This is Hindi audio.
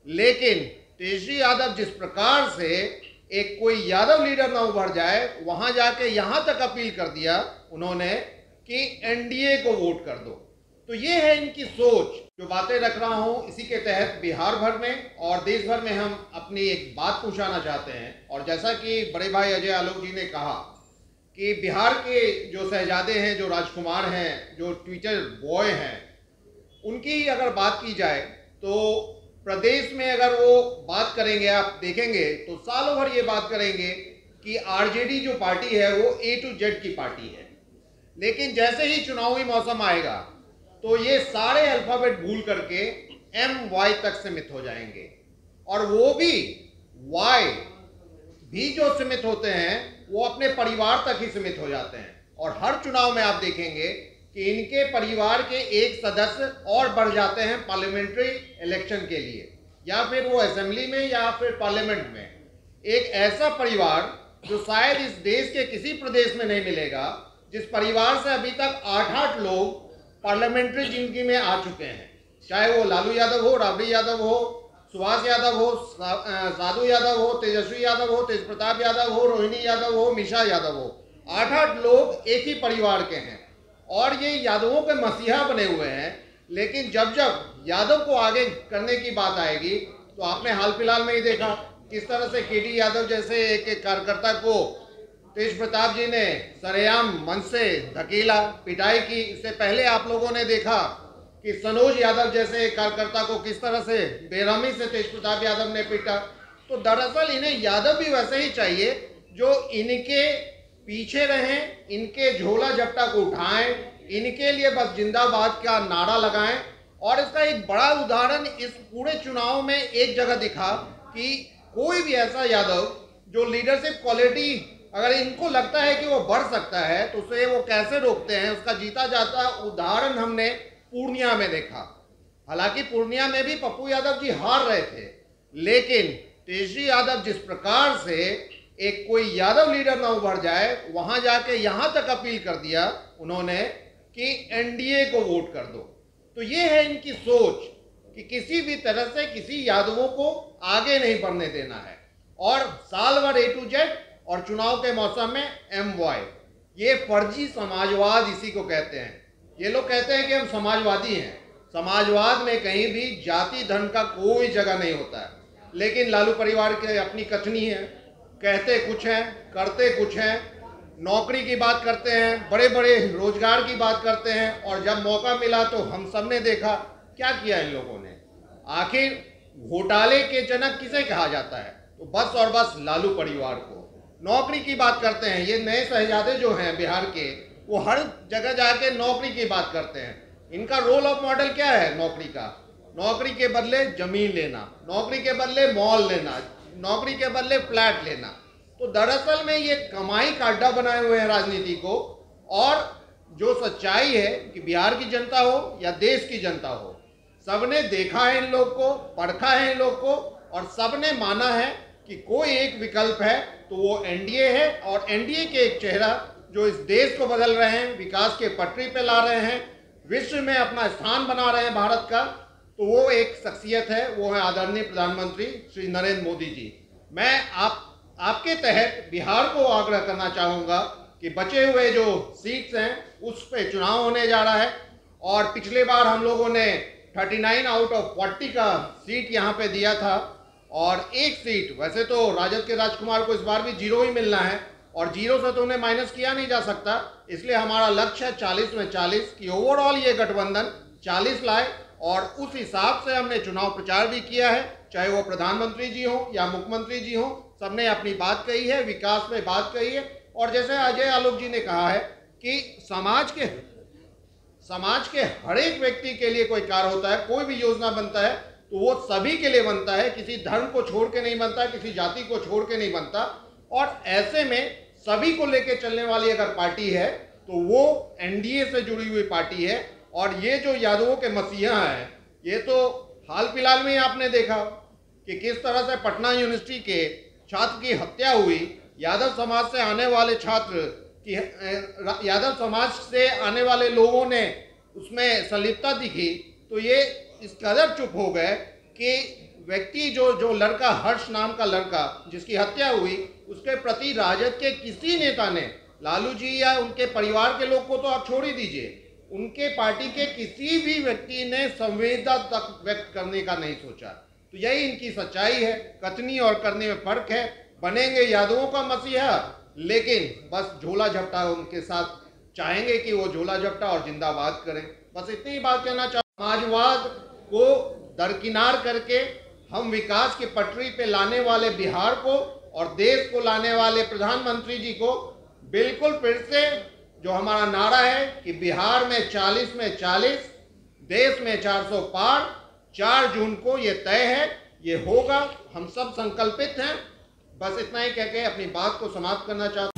लेकिन तेजस्वी यादव जिस प्रकार से एक कोई यादव लीडर ना उभर जाए, वहां जाके यहां तक अपील कर दिया उन्होंने कि एनडीए को वोट कर दो। तो ये है इनकी सोच। जो बातें रख रहा हूं, इसी के तहत बिहार भर में और देश भर में हम अपनी एक बात पूछाना चाहते हैं। और जैसा कि बड़े भाई अजय आलोक जी ने कहा कि बिहार के जो शहजादे हैं, जो राजकुमार हैं, जो ट्विटर बॉय हैं, उनकी अगर बात की जाए तो प्रदेश में अगर वो बात करेंगे, आप देखेंगे तो सालों भर ये बात करेंगे कि आरजेडी जो पार्टी है वो ए टू जेड की पार्टी है। लेकिन जैसे ही चुनावी मौसम आएगा तो ये सारे अल्फाबेट भूल करके एम वाई तक सीमित हो जाएंगे। और वो भी वाई भी जो सीमित होते हैं वो अपने परिवार तक ही सीमित हो जाते हैं। और हर चुनाव में आप देखेंगे कि इनके परिवार के एक सदस्य और बढ़ जाते हैं पार्लियामेंट्री इलेक्शन के लिए, या फिर वो असेंबली में या फिर पार्लियामेंट में। एक ऐसा परिवार जो शायद इस देश के किसी प्रदेश में नहीं मिलेगा, जिस परिवार से अभी तक 8-8 लोग पार्लियामेंट्री जिंदगी में आ चुके हैं, चाहे वो लालू यादव हो, राबड़ी यादव हो, सुभाष यादव हो, साधु यादव हो, तेजस्वी यादव हो, तेज प्रताप यादव हो, रोहिणी यादव हो, मिशा यादव हो, 8-8 लोग एक ही परिवार के हैं और ये यादवों के मसीहा बने हुए हैं। लेकिन जब जब यादव को आगे करने की बात आएगी तो आपने हाल फिलहाल में ही देखा किस तरह से केडी यादव जैसे एक कार्यकर्ता को तेज प्रताप जी ने सरेआम मंच से धकेला, पिटाई की। इससे पहले आप लोगों ने देखा कि सनोज यादव जैसे एक कार्यकर्ता को किस तरह से बेरहमी से तेज प्रताप यादव ने पीटा। तो दरअसल इन्हें यादव भी वैसे ही चाहिए जो इनके पीछे रहें, इनके झोला झपटा को उठाएं, इनके लिए बस जिंदाबाद का नारा लगाएं। और इसका एक बड़ा उदाहरण इस पूरे चुनाव में एक जगह दिखा कि कोई भी ऐसा यादव जो लीडरशिप क्वालिटी अगर इनको लगता है कि वो बढ़ सकता है तो उसे वो कैसे रोकते हैं, उसका जीता जाता उदाहरण हमने पूर्णिया में देखा। हालांकि पूर्णिया में भी पप्पू यादव जी हार रहे थे, लेकिन तेजस्वी यादव जिस प्रकार से एक कोई यादव लीडर ना उभर जाए, वहां जाके यहां तक अपील कर दिया उन्होंने कि एनडीए को वोट कर दो। तो ये है इनकी सोच कि किसी भी तरह से किसी यादवों को आगे नहीं बढ़ने देना है। और साल भर ए टू जेड और चुनाव के मौसम में एम वाई, ये फर्जी समाजवाद इसी को कहते हैं। ये लोग कहते हैं कि हम समाजवादी हैं। समाजवाद में कहीं भी जाति धर्म का कोई जगह नहीं होता है। लेकिन लालू परिवार की अपनी कथनी है, कहते कुछ हैं, करते कुछ हैं। नौकरी की बात करते हैं, बड़े बड़े रोजगार की बात करते हैं, और जब मौका मिला तो हम सब ने देखा क्या किया इन लोगों ने। आखिर घोटाले के जनक किसे कहा जाता है? तो बस और बस लालू परिवार को। नौकरी की बात करते हैं, ये नए शहजादे जो हैं बिहार के, वो हर जगह जाके नौकरी की बात करते हैं। इनका रोल ऑफ मॉडल क्या है नौकरी का? नौकरी के बदले जमीन लेना, नौकरी के बदले मॉल लेना, नौकरी के बदले फ्लैट लेना। तो दरअसल में ये कमाई का अड्डा बनाए हुए हैं राजनीति को। और जो सच्चाई है कि बिहार की जनता हो या देश की जनता हो, सबने देखा है इन लोग को, परखा है इन लोग को, और सबने माना है कि कोई एक विकल्प है तो वो एनडीए है। और एनडीए के एक चेहरा जो इस देश को बदल रहे हैं, विकास के पटरी पे ला रहे हैं, विश्व में अपना स्थान बना रहे हैं भारत का, तो वो एक शख्सियत है, वो है आदरणीय प्रधानमंत्री श्री नरेंद्र मोदी जी। मैं आपके तहत बिहार को आग्रह करना चाहूँगा कि बचे हुए जो सीट्स हैं उस पर चुनाव होने जा रहा है। और पिछले बार हम लोगों ने 39 आउट ऑफ 40 का सीट यहाँ पे दिया था, और एक सीट, वैसे तो राजद के राजकुमार को इस बार भी 0 ही मिलना है, और 0 से तो उन्हें माइनस किया नहीं जा सकता। इसलिए हमारा लक्ष्य है 40 में 40 की ओवरऑल ये गठबंधन 40 लाए। और उस हिसाब से हमने चुनाव प्रचार भी किया है, चाहे वो प्रधानमंत्री जी हो या मुख्यमंत्री जी हो, सबने अपनी बात कही है, विकास में बात कही है। और जैसे अजय आलोक जी ने कहा है कि समाज के हर एक व्यक्ति के लिए कोई कार्य होता है, कोई भी योजना बनता है तो वो सभी के लिए बनता है, किसी धर्म को छोड़ के नहीं बनता, किसी जाति को छोड़ के नहीं बनता। और ऐसे में सभी को लेकर चलने वाली अगर पार्टी है तो वो एनडीए से जुड़ी हुई पार्टी है। और ये जो यादवों के मसीहा हैं, ये तो हाल फिलहाल में आपने देखा कि किस तरह से पटना यूनिवर्सिटी के छात्र की हत्या हुई। यादव समाज से आने वाले छात्र की, यादव समाज से आने वाले लोगों ने उसमें संलिप्तता दिखी, तो ये इस कदर चुप हो गए कि व्यक्ति जो जो लड़का, हर्ष नाम का लड़का जिसकी हत्या हुई, उसके प्रति राजद के किसी नेता ने, लालू जी या उनके परिवार के लोग को तो आप छोड़ ही दीजिए, उनके पार्टी के किसी भी व्यक्ति ने संवेदना तक व्यक्त करने का नहीं सोचा। तो यही इनकी सच्चाई है। कथनी और करने में फर्क है। बनेंगे यादवों का मसीहा, लेकिन बस झोला झपटा उनके साथ चाहेंगे कि वो झोला झपटा और जिंदाबाद करें। बस इतनी ही बात कहना चाहूँ। समाजवाद को दरकिनार करके हम विकास की पटरी पे लाने वाले बिहार को और देश को लाने वाले प्रधानमंत्री जी को बिल्कुल फिर से जो हमारा नारा है कि बिहार में 40 में 40, देश में 400 पार, 4 जून को ये तय है, ये होगा। हम सब संकल्पित हैं। बस इतना ही कह के अपनी बात को समाप्त करना चाहता हूं।